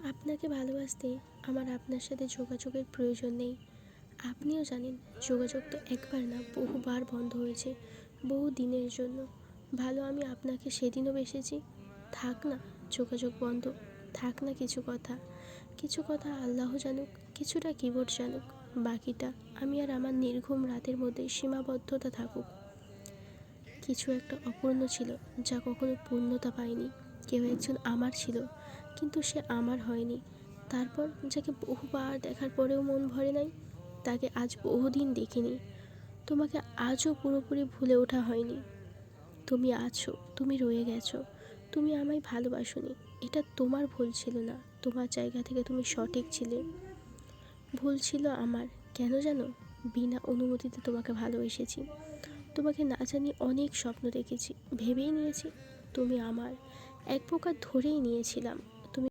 আপনাকে ভালোবাসতে আমার আপনার সাথে যোগাযোগের প্রয়োজন নেই। আপনিও জানেন যোগাযোগ তো একবার না বহুবার বন্ধ হয়েছে, বহু দিনের জন্য। ভালো আমি আপনাকে সেদিনও বেসেছি। থাক না যোগাযোগ বন্ধ, থাক না কিছু কথা, কিছু কথা আল্লাহ জানুক, কিছুটা কিবোর্ড জানুক, বাকিটা আমি আর আমার নির্ঘুম রাতের মধ্যে সীমাবদ্ধতা থাকুক। কিছু একটা অপূর্ণ ছিল যা কখনো পূর্ণতা পায়নি। কেউ একজন আমার ছিল, কিন্তু সে আমার হয়নি। তারপর যাকে বহুবার দেখার পরেও মন ভরে নাই, তাকে আজ বহুদিন দেখিনি। তোমাকে আজও পুরোপুরি ভুলে ওঠা হয়নি। তুমি আছো, তুমি রয়ে গেছো, তুমি আমায় ভালোবাসোনি। এটা তোমার ভুল ছিল না, তোমার জায়গা থেকে তুমি সঠিক ছিলে। ভুল ছিল আমার, কেন জানো? বিনা অনুমতিতে তোমাকে ভালোবেসেছি। তোমাকে না জানি অনেক স্বপ্ন দেখেছি, ভেবেই নিয়েছি তুমি আমার, এক প্রকার ধরেই নিয়েছিলাম।